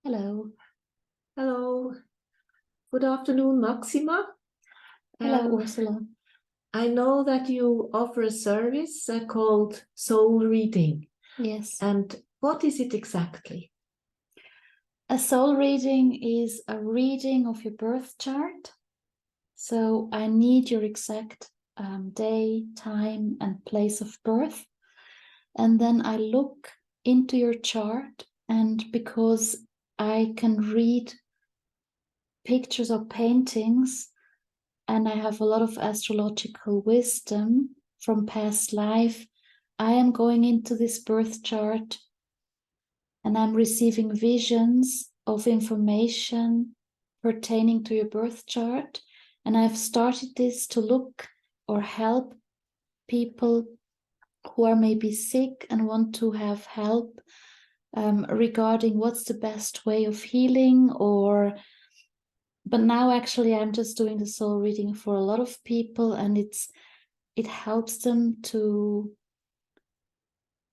Hello. Hello. Good afternoon, Maxima. Hello, Ursula. I know that you offer a service called soul reading. Yes. And what is it exactly? A soul reading is a reading of your birth chart. So I need your exact day, time, and place of birth. And then I look into your chart, and because I can read pictures or paintings, and I have a lot of astrological wisdom from past life, I am going into this birth chart and I'm receiving visions of information pertaining to your birth chart. And I've started this to look or help people who are maybe sick and want to have help regarding what's the best way of healing. But now actually I'm just doing the soul reading for a lot of people, and it helps them to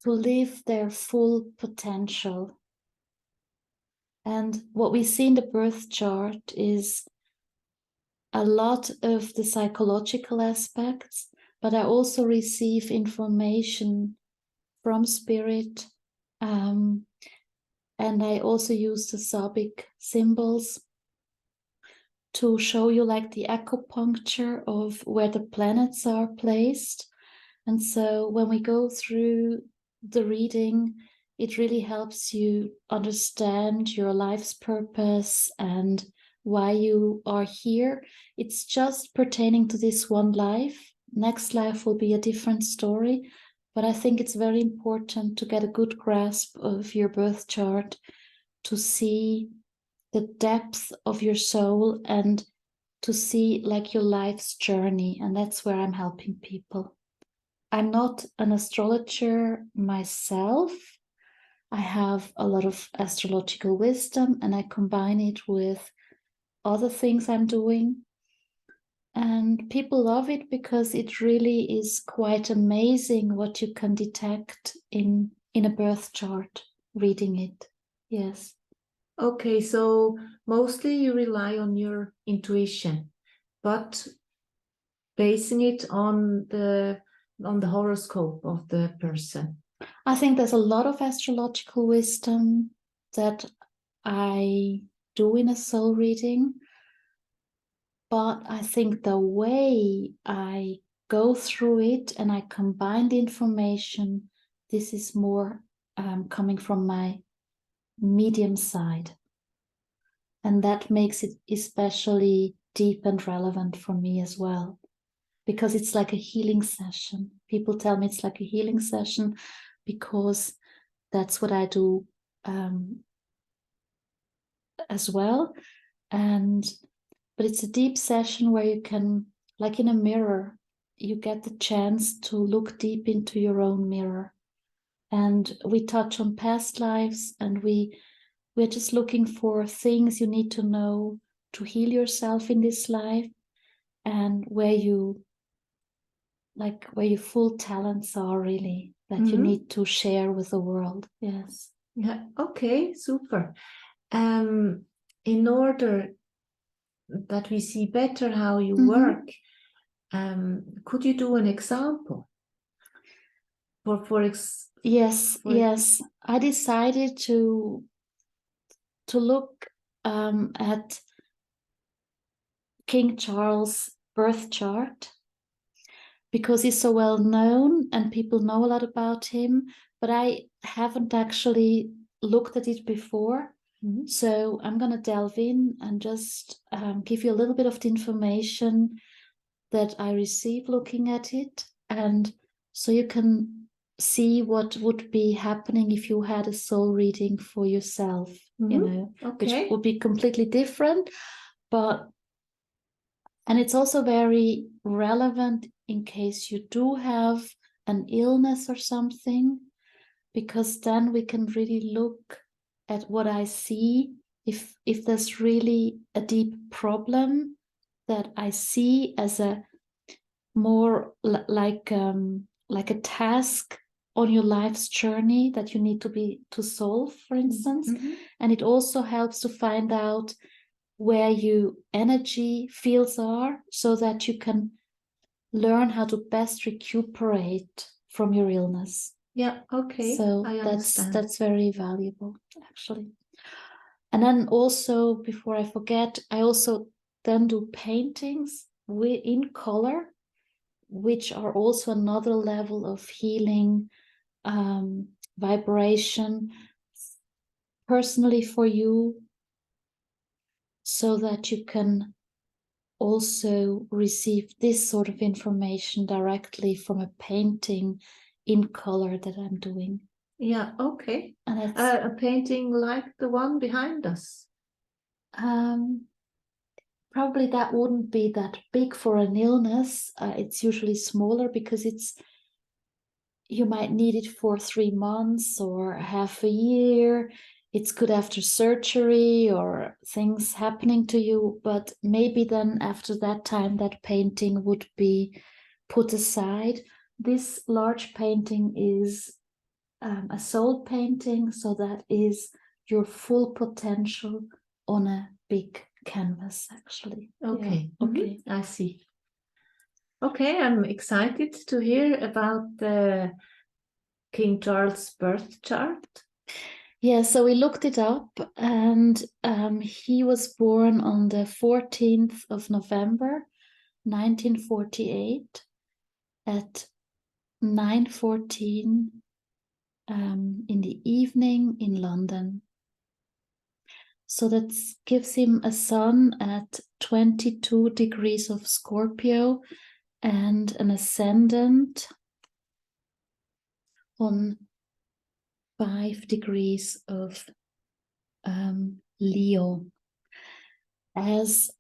live their full potential. And what we see in the birth chart is a lot of the psychological aspects, but I also receive information from spirit. And I also use the Sabian symbols to show you like the acupuncture of where the planets are placed. And so when we go through the reading, it really helps you understand your life's purpose and why you are here. It's just pertaining to this one life. Next life will be a different story. But I think it's very important to get a good grasp of your birth chart to see the depth of your soul and to see like your life's journey. And that's where I'm helping people. I'm not an astrologer myself. I have a lot of astrological wisdom and I combine it with other things I'm doing. And people love it because it really is quite amazing what you can detect in a birth chart, reading it. Yes. Okay, so mostly you rely on your intuition, but basing it on the horoscope of the person. I think there's a lot of astrological wisdom that I do in a soul reading, but I think the way I go through it and I combine the information, this is more coming from my medium side. And that makes it especially deep and relevant for me as well, because it's like a healing session. People tell me it's like a healing session because that's what I do as well. But it's a deep session where you can, like in a mirror, you get the chance to look deep into your own mirror. And we touch on past lives, and we're just looking for things you need to know to heal yourself in this life, and where your full talents are really that you need to share with the world. Yes. Yeah, okay, super. In order that we see better how you work, could you do an example? Yes. I decided to look at King Charles' birth chart because he's so well known and people know a lot about him, but I haven't actually looked at it before. So I'm going to delve in and just give you a little bit of the information that I receive looking at it, and so you can see what would be happening if you had a soul reading for yourself, which would be completely different, and it's also very relevant in case you do have an illness or something, because then we can really look at what I see. If there's really a deep problem that I see as a more like a task on your life's journey that you need to solve, for instance. And it also helps to find out where your energy fields are, so that you can learn how to best recuperate from your illness. Yeah, okay. So I understand. that's very valuable, actually. And then also, before I forget, I also then do paintings in color, which are also another level of healing, vibration, personally for you, so that you can also receive this sort of information directly from a painting in color that I'm doing. Yeah, okay. And it's a painting like the one behind us. Probably that wouldn't be that big for an illness. It's usually smaller because you might need it for 3 months or half a year. It's good after surgery or things happening to you, but maybe then after that time, that painting would be put aside. This large painting is a soul painting, so that is your full potential on a big canvas, actually. Okay. Yeah. Okay. I see. Okay, I'm excited to hear about the King Charles birth chart. Yeah, so we looked it up, and he was born on the 14th of November, 1948, at 9:14 in the evening in London. So that gives him a sun at 22 degrees of Scorpio and an ascendant on 5 degrees of Leo. As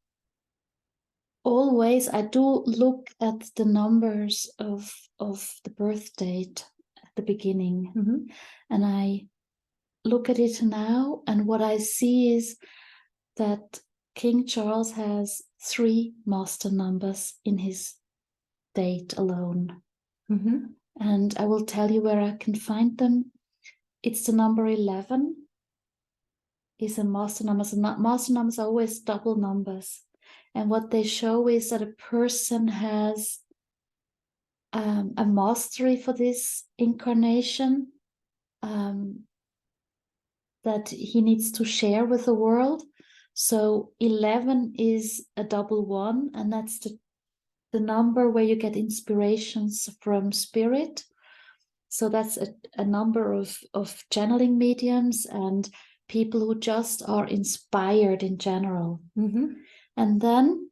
always, I do look at the numbers of the birth date at the beginning, and I look at it now, and what I see is that King Charles has 3 master numbers in his date alone. And I will tell you where I can find them. It's the number 11 is a master number. So master numbers are always double numbers. And what they show is that a person has a mastery for this incarnation that he needs to share with the world. So 11 is a double 1, and that's the number where you get inspirations from spirit. So that's a number of channeling mediums and people who just are inspired in general. And then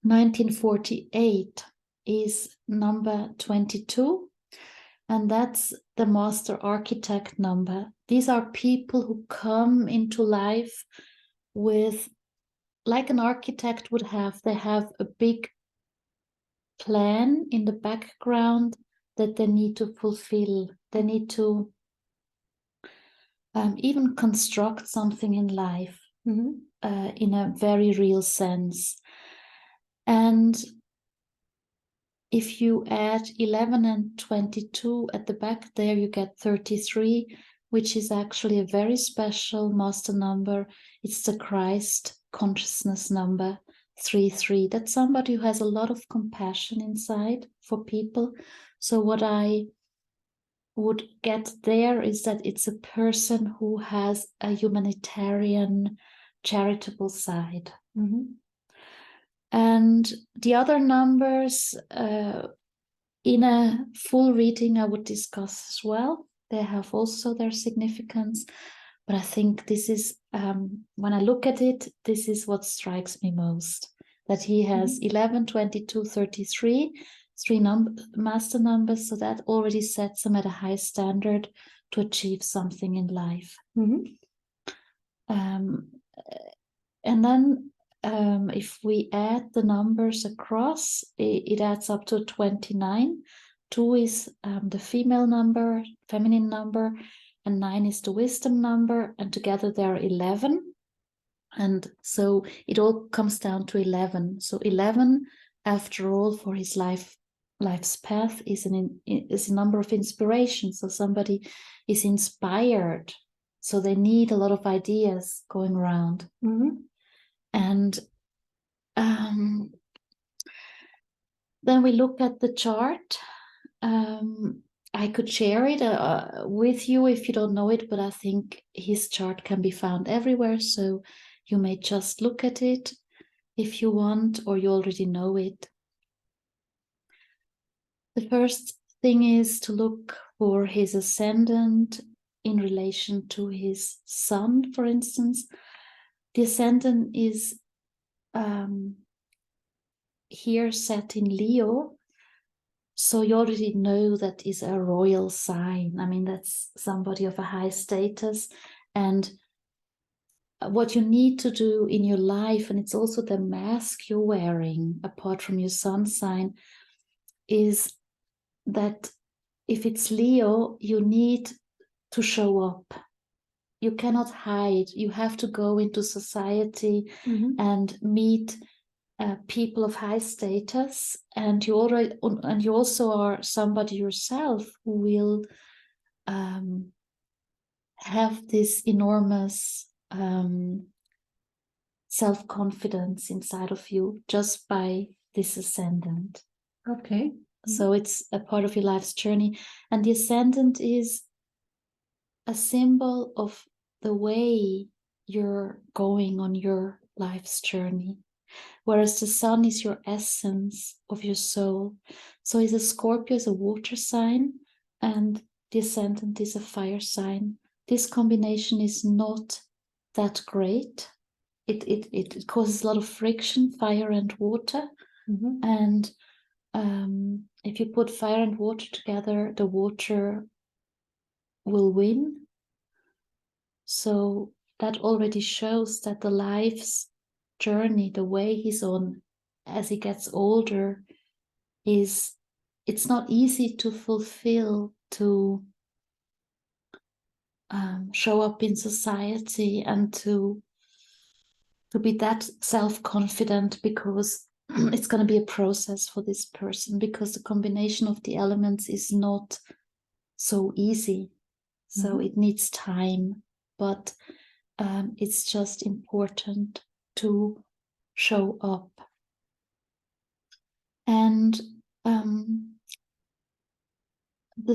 1948 is number 22, and that's the master architect number. These are people who come into life with, like an architect would have, they have a big plan in the background that they need to fulfill. They need to even construct something in life in a very real sense. And if you add 11 and 22 at the back there, you get 33, which is actually a very special master number. It's the Christ consciousness number, 33. That's somebody who has a lot of compassion inside for people. So what I would get there is that it's a person who has a humanitarian, charitable side. And the other numbers, in a full reading, I would discuss as well. They have also their significance. But I think this is, when I look at it, this is what strikes me most. That he has 11, 22, 33, 3 master numbers. So that already sets him at a high standard to achieve something in life. And then if we add the numbers across, it adds up to 29. 2 is the female number, feminine number, and 9 is the wisdom number, and together they are 11. And so it all comes down to 11. So 11, after all, for his life life's path is is a number of inspirations. So somebody is inspired, so they need a lot of ideas going around. And then we look at the chart. I could share it with you if you don't know it, but I think his chart can be found everywhere, so you may just look at it if you want, or you already know it. The first thing is to look for his ascendant in relation to his sun, for instance. The ascendant is here set in Leo, so you already know that is a royal sign. I mean, that's somebody of a high status. And what you need to do in your life, and it's also the mask you're wearing, apart from your sun sign, is that if it's Leo, you need to show up. You cannot hide. You have to go into society and meet people of high status, and you also are somebody yourself who will have this enormous self-confidence inside of you just by this ascendant. Okay. So it's a part of your life's journey, and the ascendant is a symbol of the way you're going on your life's journey, whereas the sun is your essence of your soul. So is a Scorpio is a water sign, and the ascendant is a fire sign. This combination is not that great. It causes a lot of friction, fire and water. And if you put fire and water together, the water will win. So that already shows that the life's journey, the way he's on as he gets older, it's not easy to fulfill, to show up in society and to be that self-confident, because it's going to be a process for this person, because the combination of the elements is not so easy. So it needs time, but it's just important to show up. And the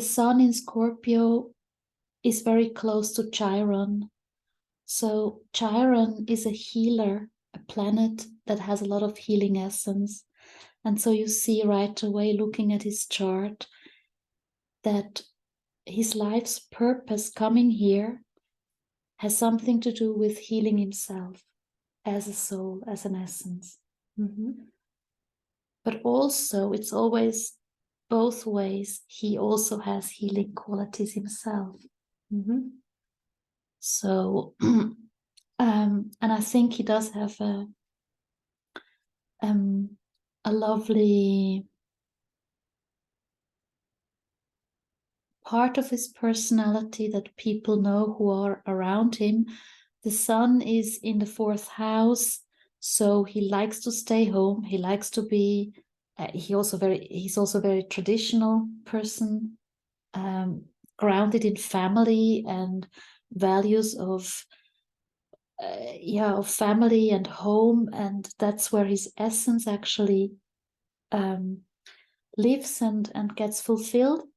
sun in Scorpio is very close to Chiron. So Chiron is a healer, a planet that has a lot of healing essence. And so you see right away, looking at his chart, that his life's purpose coming here has something to do with healing himself as a soul, as an essence. But also, it's always both ways. He also has healing qualities himself. So, and I think he does have a lovely part of his personality that people know who are around him. The sun is in the 4th house, so he likes to stay home. He likes to be. He's also a very traditional person, grounded in family and values of family and home, and that's where his essence actually lives and gets fulfilled.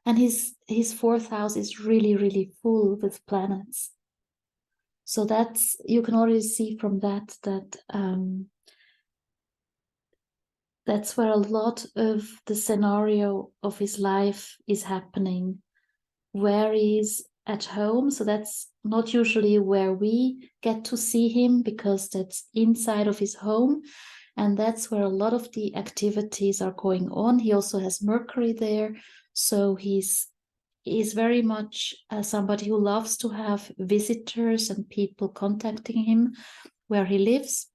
And his 4th house is really, really full with planets. So that's, you can already see from that that's where a lot of the scenario of his life is happening, where he's at home. So that's not usually where we get to see him, because that's inside of his home. And that's where a lot of the activities are going on. He also has Mercury there. So he's very much somebody who loves to have visitors and people contacting him where he lives.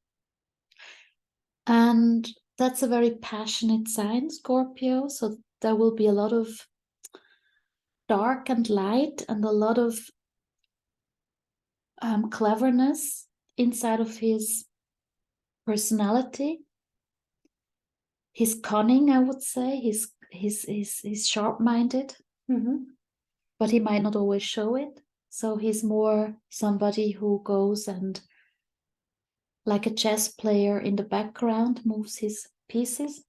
And that's a very passionate sign, Scorpio. So there will be a lot of dark and light and a lot of cleverness inside of his personality. he's cunning, I would say. He's sharp-minded, but he might not always show it. So he's more somebody who goes and, like a chess player in the background, moves his pieces.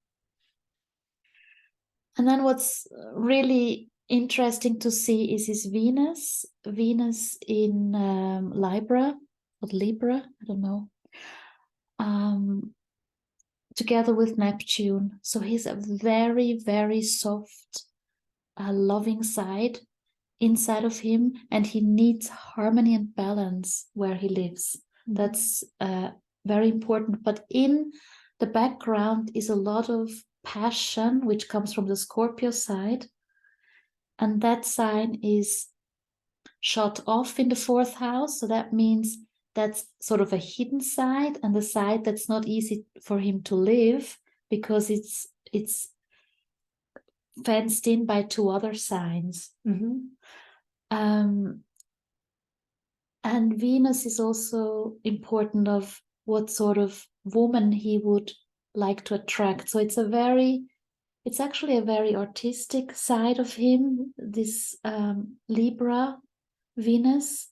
And then what's really interesting to see is his Venus. Venus in Libra, or Libra, I don't know. Together with Neptune. So he's a very, very soft, loving side inside of him, and he needs harmony and balance where he lives. That's very important. But in the background is a lot of passion, which comes from the Scorpio side. And that sign is shut off in the 4th house. So that means that's sort of a hidden side, and the side that's not easy for him to live because it's fenced in by 2 other signs. And Venus is also important of what sort of woman he would like to attract. So it's actually a very artistic side of him, this Libra Venus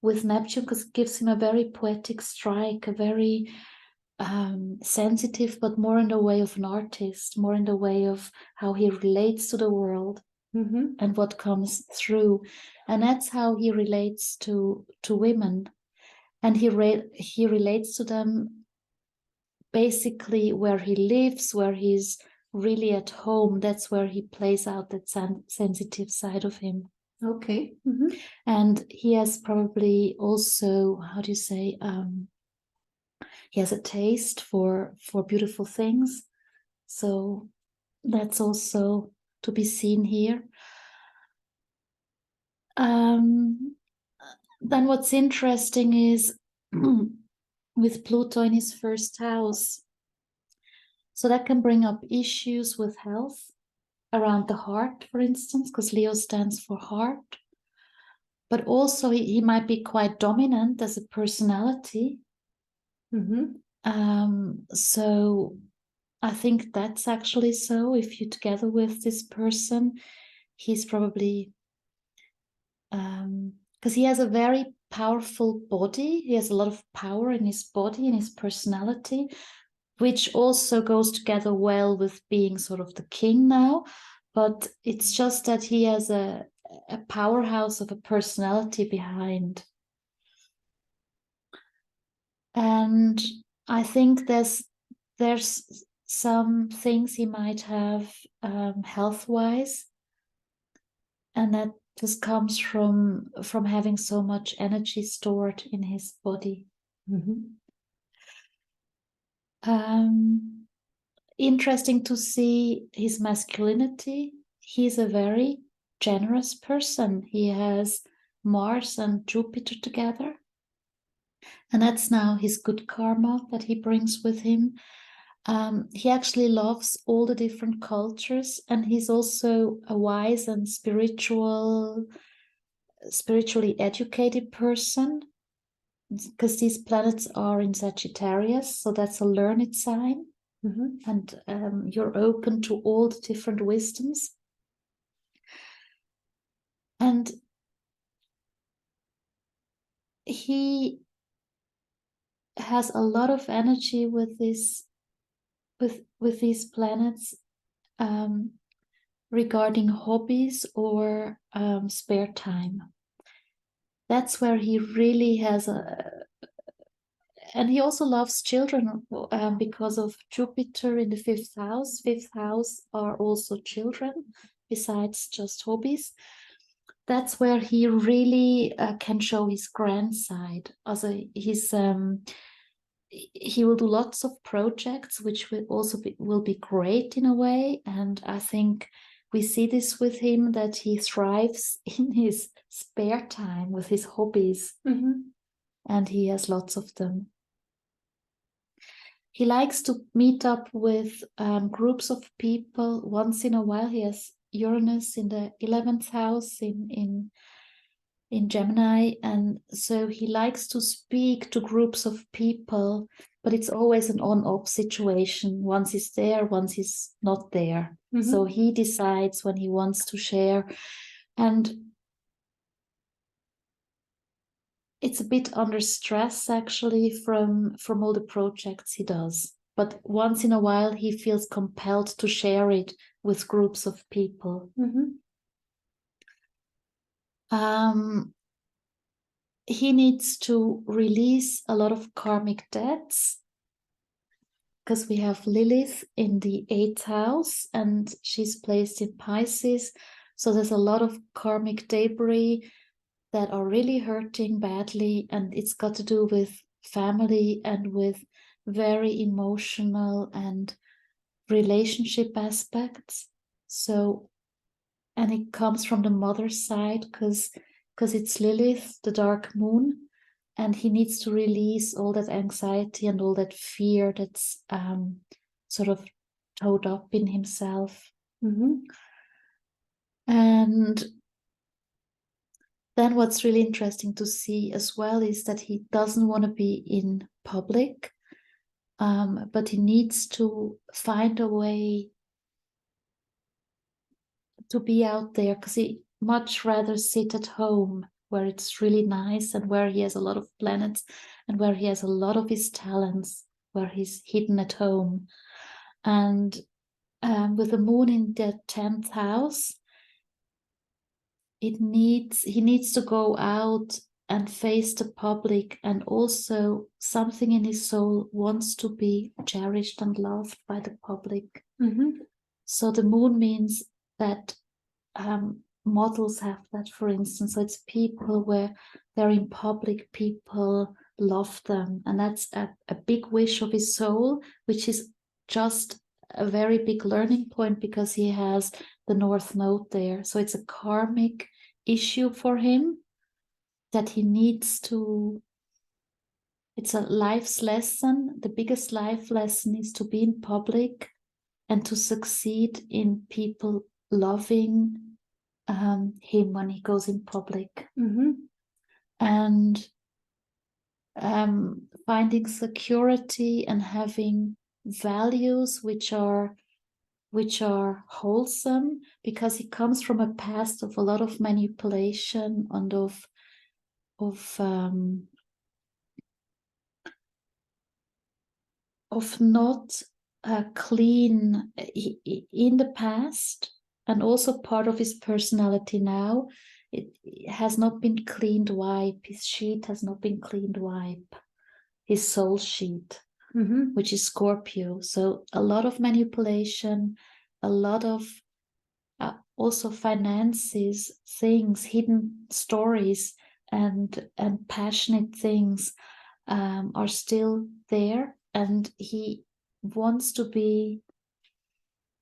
with Neptune, because it gives him a very poetic strike, a very sensitive, but more in the way of an artist, more in the way of how he relates to the world and what comes through. And that's how he relates to women. And he relates to them basically where he lives, where he's really at home. That's where he plays out that sensitive side of him. Okay. And he has probably also, how do you say, he has a taste for beautiful things. So that's also to be seen here. Then what's interesting is with Pluto in his 1st house. So that can bring up issues with health around the heart, for instance, because Leo stands for heart. But also he might be quite dominant as a personality. So I think that's actually so. If you're together with this person, he's probably, because he has a very powerful body. He has a lot of power in his body, in his personality, which also goes together well with being sort of the king now. But it's just that he has a powerhouse of a personality behind. And I think there's some things he might have health-wise, and that just comes from having so much energy stored in his body. Interesting to see his masculinity. He's a very generous person. He has Mars and Jupiter together. And that's now his good karma that he brings with him. He actually loves all the different cultures, and he's also a wise and spiritually educated person, because these planets are in Sagittarius, so that's a learned sign. And you're open to all the different wisdoms. And he has a lot of energy with these planets regarding hobbies or spare time. That's where he really has and he also loves children because of Jupiter in the 5th house. 5th house are also children, besides just hobbies. That's where he really can show his grand side. Also, he will do lots of projects, which will also will be great in a way. And I think we see this with him, that he thrives in his spare time with his hobbies. And he has lots of them. He likes to meet up with groups of people once in a while. He has Uranus in the 11th house in in Gemini, and so he likes to speak to groups of people, but it's always an on-off situation. Once he's there, once he's not there. So he decides when he wants to share, and it's a bit under stress actually from all the projects he does. But once in a while, he feels compelled to share it with groups of people. He needs to release a lot of karmic debts because we have Lilith in the 8th house and she's placed in Pisces. So there's a lot of karmic debris that are really hurting badly, and it's got to do with family and with very emotional and relationship aspects. So, and it comes from the mother's side because it's Lilith, the dark moon, and he needs to release all that anxiety and all that fear that's sort of tied up in himself. And then what's really interesting to see as well is that he doesn't want to be in public, but he needs to find a way to be out there because he much rather sit at home where it's really nice and where he has a lot of planets and where he has a lot of his talents, where he's hidden at home. And with the moon in the 10th house, he needs to go out and face the public, and also something in his soul wants to be cherished and loved by the public. So the moon means that models have that, for instance. So it's people where they're in public, people love them, and that's a big wish of his soul, which is just a very big learning point because he has the North Node there. So it's a karmic issue for him that he needs to, it's a life's lesson. The biggest life lesson is to be in public and to succeed in people loving him when he goes in public. And finding security and having values which are wholesome, because he comes from a past of a lot of manipulation and of not clean in the past, and also part of his personality now. It has not been cleaned wipe. His sheet has not been cleaned wipe. His soul sheet, which is Scorpio. So a lot of manipulation, a lot of also finances, things, hidden stories, and passionate things are still there. And he wants to be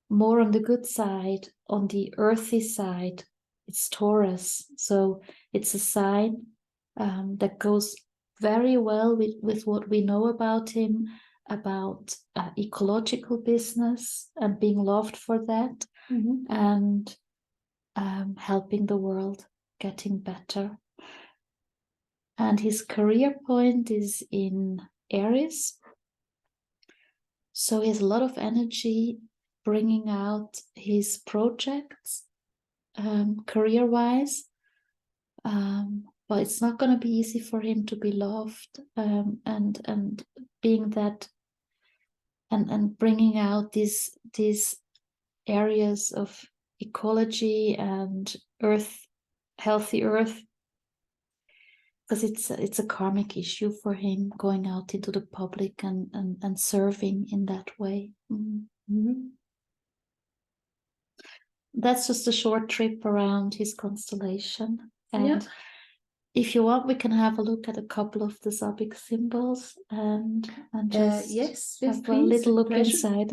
more on the good side, on the earthy side. It's Taurus. So it's a sign that goes very well with what we know about him, about ecological business and being loved for that, and helping the world getting better. And his career point is in Aries. So he has a lot of energy bringing out his projects career-wise. But it's not going to be easy for him to be loved and being that and bringing out these areas of ecology and earth, healthy earth, because it's a karmic issue for him going out into the public and serving in that way. That's just a short trip around his constellation. And if you want, we can have a look at a couple of the Sabian symbols and just have a little look inside.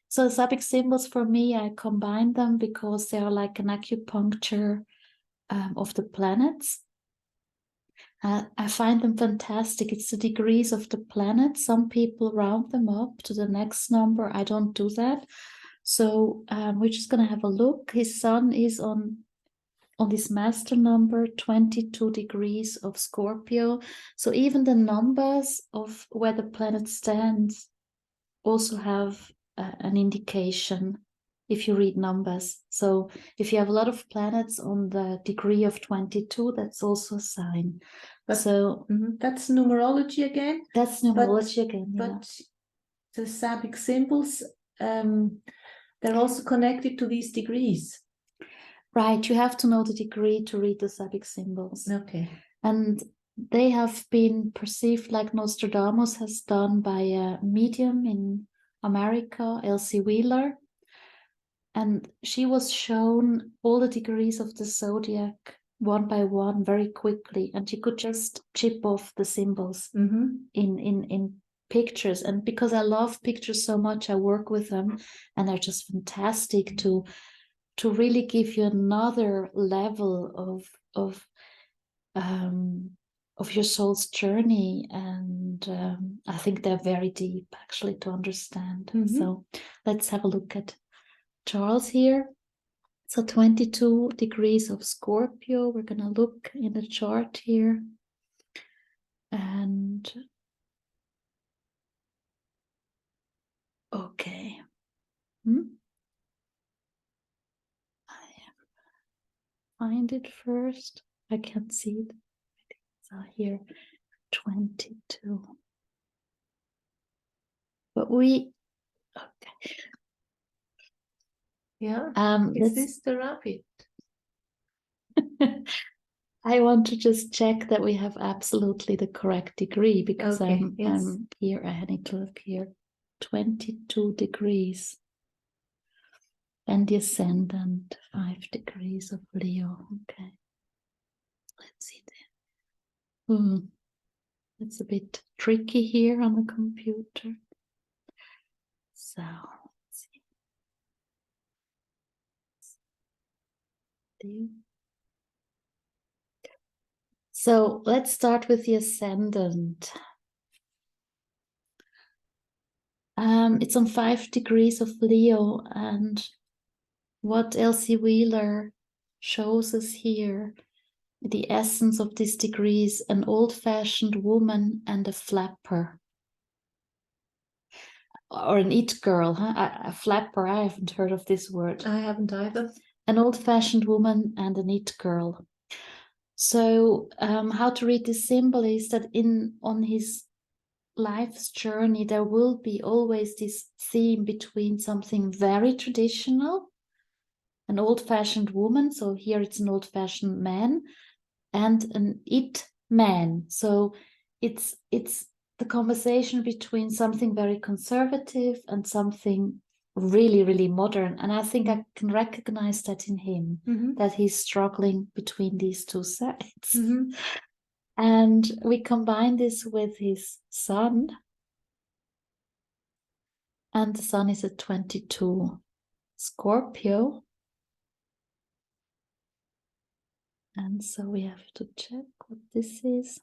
So the Sabian symbols, for me, I combine them because they are like an acupuncture of the planets. I find them fantastic. It's the degrees of the planets. Some people round them up to the next number. I don't do that. So we're just going to have a look. His sun is on on this master number, 22 degrees of Scorpio. So even the numbers of where the planet stands also have an indication if you read numbers. So if you have a lot of planets on the degree of 22, that's also a sign. But, so that's numerology again. That's numerology again. Yeah. But the Sabian symbols, they're also connected to these degrees. Right, you have to know the degree to read the Sabian symbols. Okay. And they have been perceived like Nostradamus has done by a medium in America, Elsie Wheeler. And she was shown all the degrees of the zodiac one by one very quickly. And you could just chip off the symbols in pictures. And because I love pictures so much, I work with them, and they're just fantastic to really give you another level of your soul's journey. And I think they're very deep actually to understand. So let's have a look at Charles here. So 22 degrees of Scorpio. We're going to look in the chart here. And okay. Find it first. I can't see it. So here, 22. But okay. Yeah. Is this the rabbit? I want to just check that we have absolutely the correct degree, because I'm here. I need to look here. 22 degrees. And the ascendant, 5 degrees of Leo. Okay. Let's see there. It's a bit tricky here on the computer. So let's see. So let's start with the ascendant. It's on 5 degrees of Leo, and what Elsie Wheeler shows us here, the essence of this degree is an old-fashioned woman and a flapper. Or an it girl, huh? A flapper, I haven't heard of this word. I haven't either. An old-fashioned woman and an it girl. So how to read this symbol is that on his life's journey, there will be always this theme between something very traditional, an old-fashioned woman, so here it's an old-fashioned man, and an it man. So it's the conversation between something very conservative and something really, really modern. And I think I can recognize that in him, that he's struggling between these two sides. And we combine this with his sun. And the sun is at 22 Scorpio. And so we have to check what this is.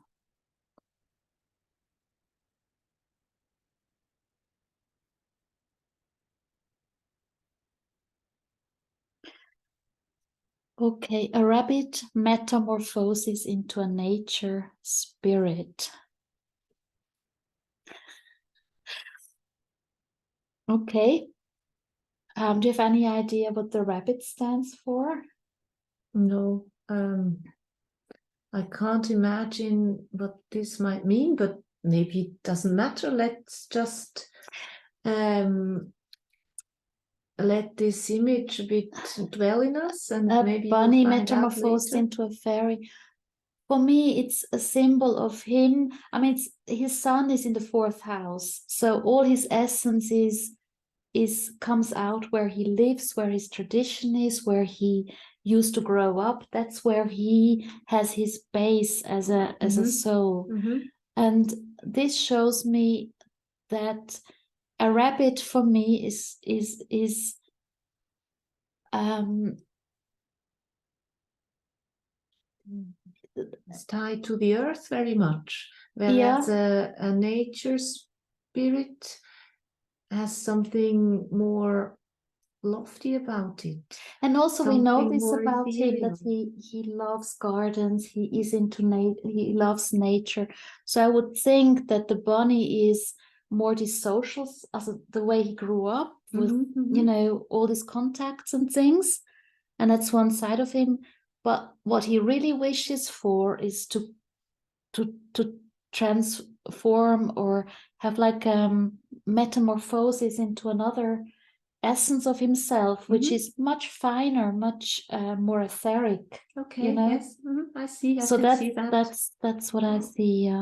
Okay, a rabbit metamorphoses into a nature spirit. Okay. Do you have any idea what the rabbit stands for? No. I can't imagine what this might mean, but maybe it doesn't matter. Let's just let this image a bit dwell in us, and maybe a bunny we'll find metamorphosed into a fairy. For me, it's a symbol of him. I mean, his sun is in the 4th house, so all his essence comes out where he lives, where his tradition is, where he used to grow up. That's where he has his base as a soul. And this shows me that a rabbit for me is it's tied to the earth very much, whereas a nature spirit has something more lofty about it. And also we know Something this more about him, that ethereal. he loves gardens, he is into he loves nature. So I would think that the bunny is more the social, as the way he grew up with, you know, all these contacts and things. And that's one side of him. But what he really wishes for is to transform or have like metamorphosis into another essence of himself, which is much finer, much more etheric. Okay, you know? yes, I see. I So can see that. that's what I see.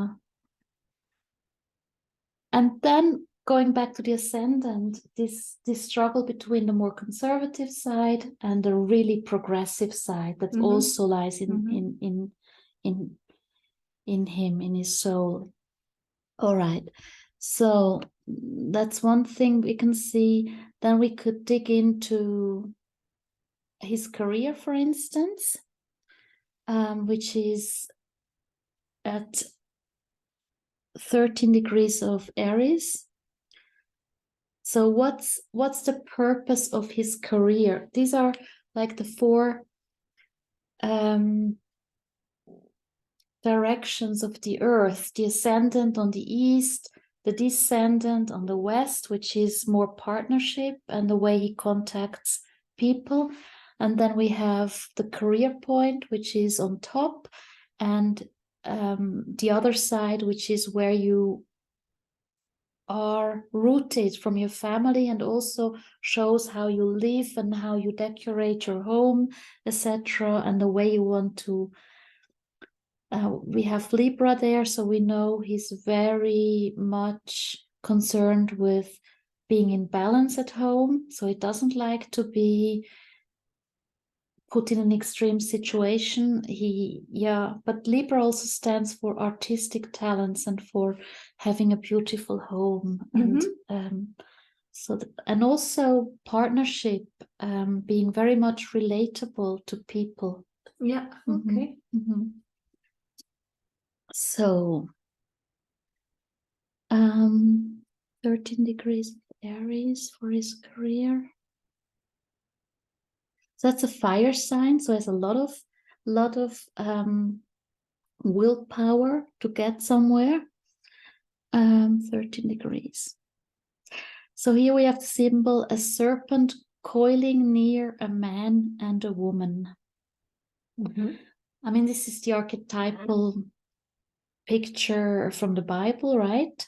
And then going back to the ascendant, this struggle between the more conservative side and the really progressive side that also lies in him, in his soul. All right. So that's one thing we can see. Then we could dig into his career, for instance, which is at 13 degrees of Aries. So what's the purpose of his career? These are like the four directions of the earth: the ascendant on the east, the descendant on the west, which is more partnership and the way he contacts people. And then we have the career point, which is on top, and the other side, which is where you are rooted from your family, and also shows how you live and how you decorate your home, etc., and the way you want to. We have Libra there, so we know he's very much concerned with being in balance at home. So he doesn't like to be put in an extreme situation. But Libra also stands for artistic talents and for having a beautiful home. And and also partnership, being very much relatable to people. Yeah, okay. So 13 degrees of Aries for his career. So that's a fire sign, so has a lot of willpower to get somewhere. 13 degrees. So here we have the symbol, a serpent coiling near a man and a woman. I mean, this is the archetypal picture from the Bible, right?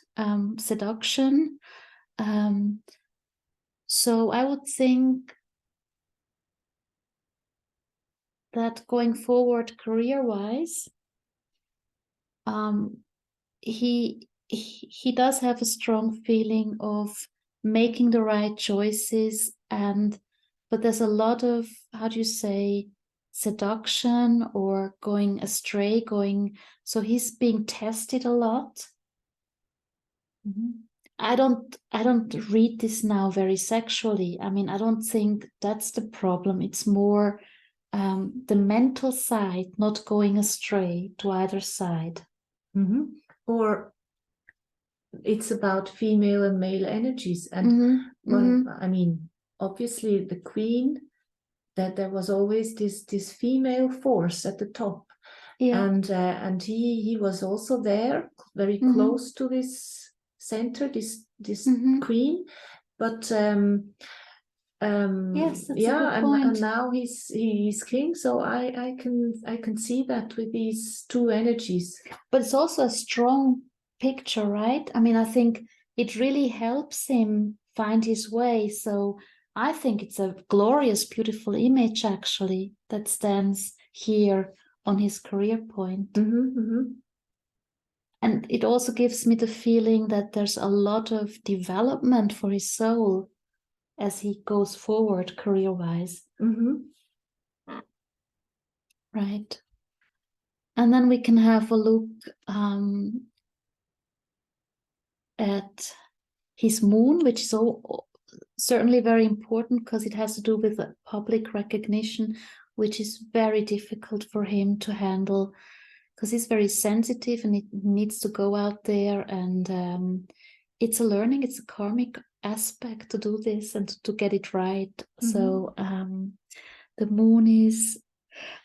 Seduction. So I would think that going forward career-wise, he does have a strong feeling of making the right choices, but there's a lot of, how do you say, seduction or going astray, so he's being tested a lot. I don't read this now very sexually. I mean, I don't think that's the problem. It's more the mental side, not going astray to either side. Or it's about female and male energies. And I mean, obviously the queen, that there was always this female force at the top. Yeah. And he was also there, very close to this center, this queen. But yes, that's a good point. and now he's king, so I can see that with these two energies. But it's also a strong picture, right? I mean, I think it really helps him find his way. So I think it's a glorious, beautiful image, actually, that stands here on his career point. And it also gives me the feeling that there's a lot of development for his soul as he goes forward career-wise. Right. And then we can have a look at his moon, which is certainly very important because it has to do with public recognition, which is very difficult for him to handle because he's very sensitive and it needs to go out there. And it's a learning, it's a karmic aspect to do this and to get it right. So the moon is,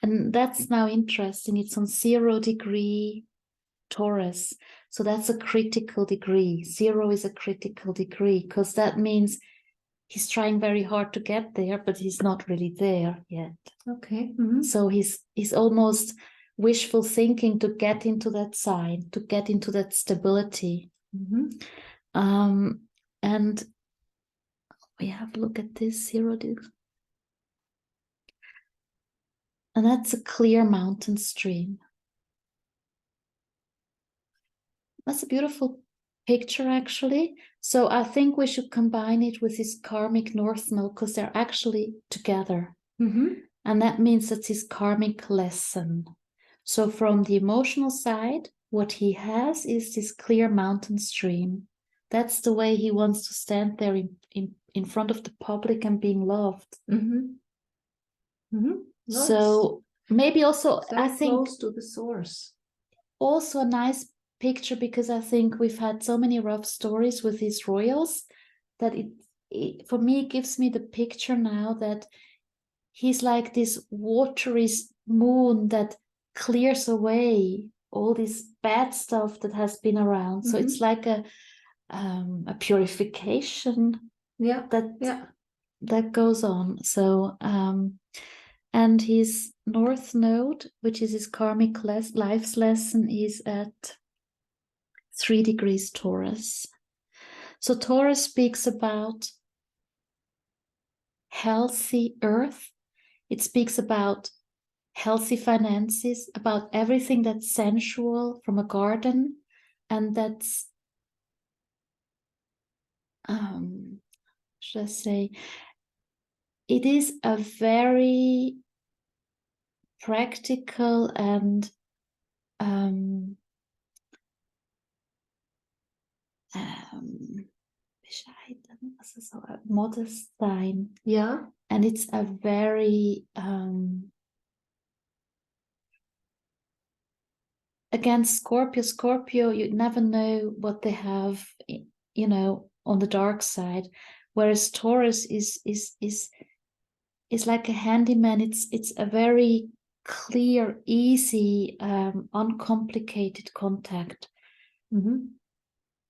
and that's now interesting, it's on 0 degree Taurus. So that's a critical degree. 0 is a critical degree, because that means he's trying very hard to get there, but he's not really there yet. Okay. So he's almost wishful thinking to get into that sign, to get into that stability. And we have a look at this 0 degree. And that's a clear mountain stream. That's a beautiful picture, actually. So I think we should combine it with his karmic north node, because they're actually together. And that means that's his karmic lesson. So from the emotional side, what he has is this clear mountain stream. That's the way he wants to stand there in front of the public and being loved. So maybe also, I think, close to the source. Also a nice picture, because I think we've had so many rough stories with these royals that it for me, it gives me the picture now that he's like this watery moon that clears away all this bad stuff that has been around. So it's like a purification that goes on. So and his north node, which is his karmic life's lesson, is at 3 degrees Taurus. So Taurus speaks about healthy earth. It speaks about healthy finances, about everything that's sensual from a garden, and that's, should I say, it is a very practical and modest sign. Yeah. And it's a very against Scorpio, you never know what they have, on the dark side. Whereas Taurus is like a handyman. It's a very clear, easy, uncomplicated contact.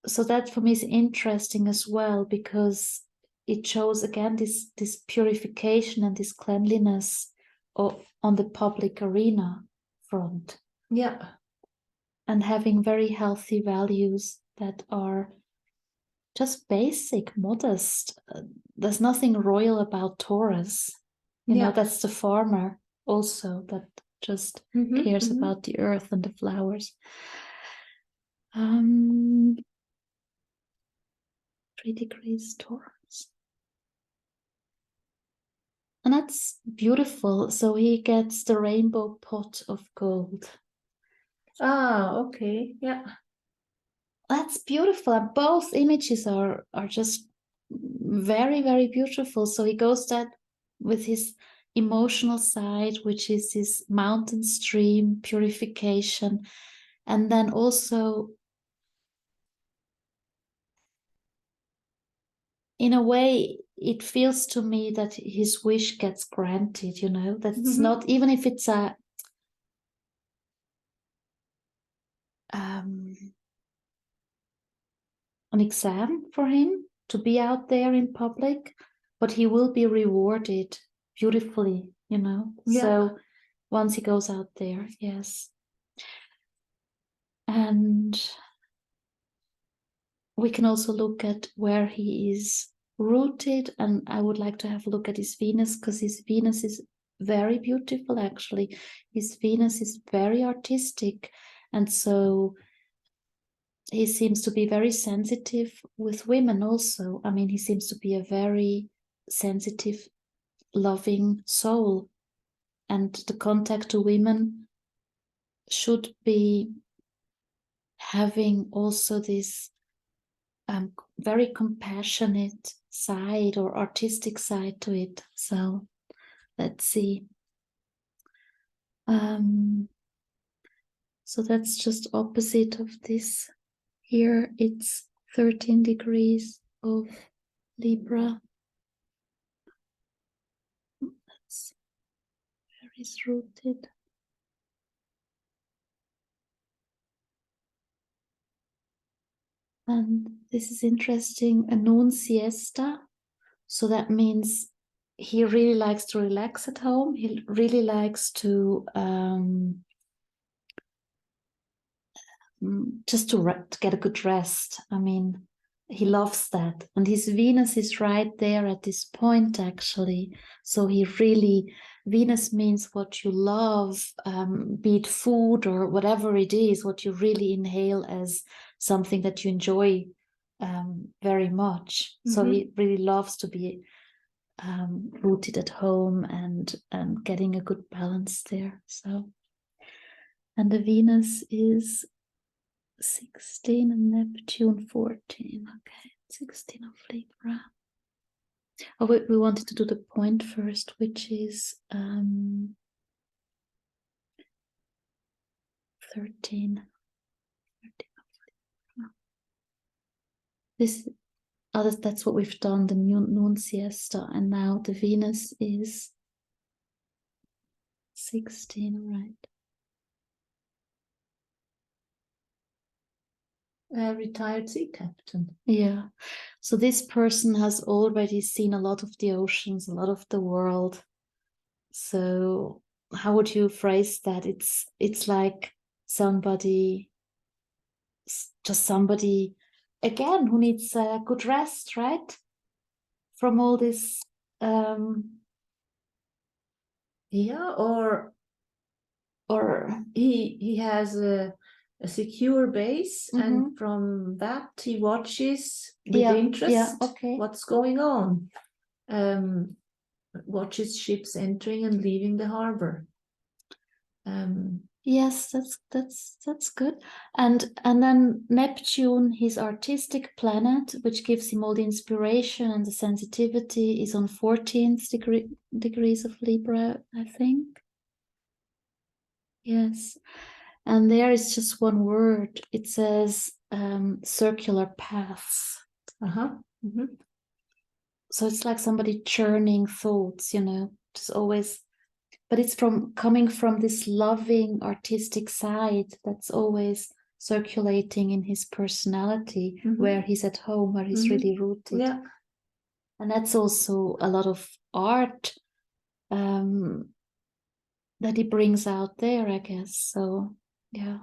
So that for me is interesting as well, because it shows again this purification and this cleanliness on the public arena front. Yeah. And having very healthy values that are just basic, modest. There's nothing royal about Taurus. You know, that's the farmer also that just cares about the earth and the flowers. 3 degrees Taurus. And that's beautiful. So he gets the rainbow pot of gold. Ah, okay. Yeah. That's beautiful. And both images are just very, very beautiful. So he goes that with his emotional side, which is his mountain stream, purification. And then also, in a way, it feels to me that his wish gets granted, that's not, even if it's an exam for him to be out there in public, but he will be rewarded beautifully, So once he goes out there, yes. And we can also look at where he is rooted, and I would like to have a look at his Venus, because his Venus is very beautiful, actually. His Venus is very artistic, and so he seems to be very sensitive with women also. I mean, he seems to be a very sensitive, loving soul, and the contact to women should be having also this very compassionate side or artistic side to it. So let's see. So that's just opposite of this. Here it's 13 degrees of Libra. That's where he's rooted. And this is interesting, a noon siesta. So that means he really likes to relax at home. He really likes to just to get a good rest. I mean, he loves that. And his Venus is right there at this point, actually. So he really, Venus means what you love, be it food or whatever it is, what you really inhale as something that you enjoy very much. Mm-hmm. So he really loves to be rooted at home and getting a good balance there. So, and the Venus is 16 and Neptune 14. Okay, 16 of Libra. Oh, we wanted to do the point first, which is 13. 13 of Libra. This, that's what we've done, the noon siesta, and now the Venus is 16, right? Retired sea captain. Yeah. So this person has already seen a lot of the oceans, a lot of the world. So how would you phrase that? It's like somebody, just somebody, again, who needs a good rest, right? From all this. Yeah, or he has a secure base, and from that he watches with interest what's going on. Watches ships entering and leaving the harbor. Yes, that's good. And then Neptune, his artistic planet, which gives him all the inspiration and the sensitivity, is on 14th degrees of Libra, I think. Yes. And there is just one word. It says circular paths. So it's like somebody churning thoughts, just always, but it's coming from this loving artistic side that's always circulating in his personality, where he's at home, where he's really rooted. Yeah. And that's also a lot of art that he brings out there, I guess. So, yeah.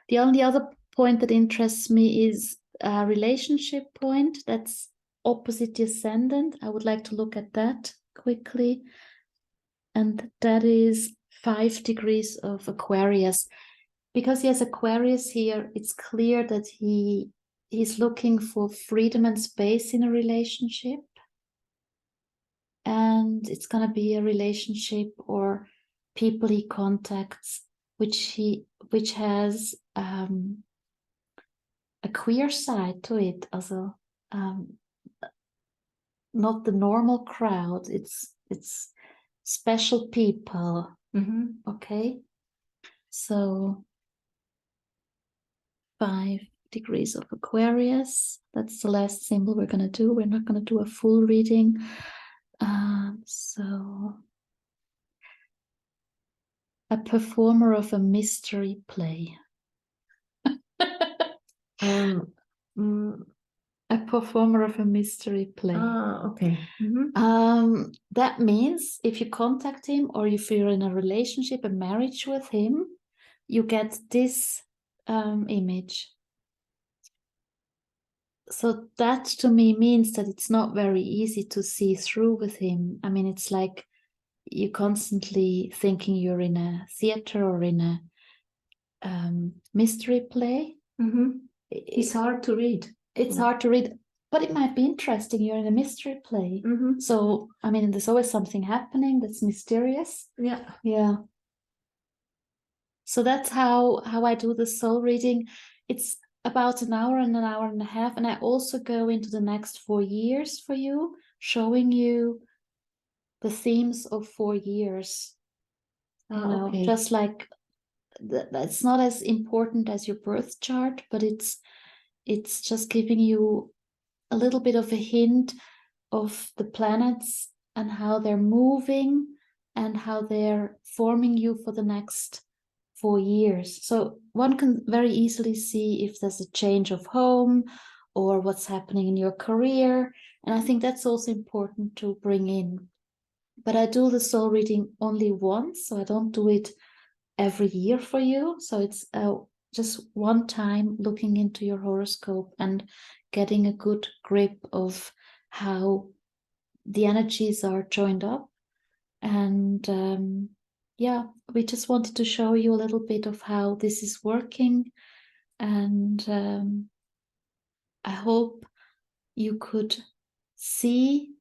The only other point that interests me is a relationship point that's opposite the ascendant. I would like to look at that quickly. And that is 5 degrees of Aquarius. Because he has Aquarius here, it's clear that he's looking for freedom and space in a relationship. And it's going to be a relationship or people he contacts which has a queer side to it, also not the normal crowd. It's special people. Okay, so 5 degrees of Aquarius. That's the last symbol we're going to do. We're not going to do a full reading. So a performer of a mystery play. A performer of a mystery play. Okay. That means if you contact him or if you're in a relationship, a marriage with him, you get this image. So that to me means that it's not very easy to see through with him. I mean, it's like you're constantly thinking you're in a theater or in a mystery play. It's hard to read. It's hard to read, but it might be interesting. You're in a mystery play. So, I mean, there's always something happening that's mysterious. Yeah. So that's how I do the soul reading. It's about an hour and a half. And I also go into the next 4 years for you, showing you the themes of 4 years. Okay. Just like that's not as important as your birth chart, but it's just giving you a little bit of a hint of the planets and how they're moving and how they're forming you for the next 4 years. So one can very easily see if there's a change of home or what's happening in your career. And I think that's also important to bring in. But I do the soul reading only once, so I don't do it every year for you. So it's just one time looking into your horoscope and getting a good grip of how the energies are joined up. And yeah, we just wanted to show you a little bit of how this is working. And I hope you could see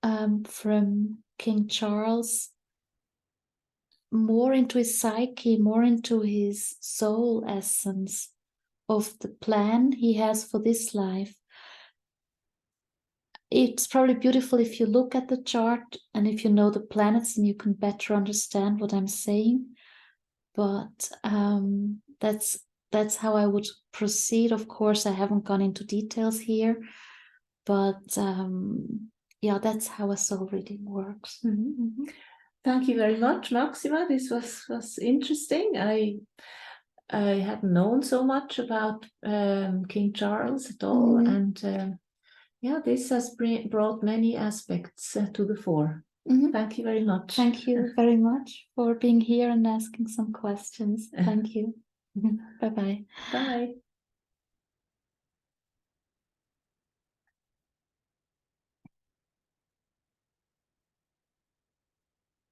from King Charles more into his psyche, more into his soul essence of the plan he has for this life. It's probably beautiful if you look at the chart and if you know the planets, and you can better understand what I'm saying. But that's how I would proceed. Of course, I haven't gone into details here, but yeah, that's how a soul reading works. Mm-hmm, mm-hmm. Thank you very much, Maxima. This was interesting. I hadn't known so much about King Charles at all, and yeah, this has brought many aspects to the fore. Thank you very much. Thank you very much for being here and asking some questions. Thank you. Bye-bye. Bye.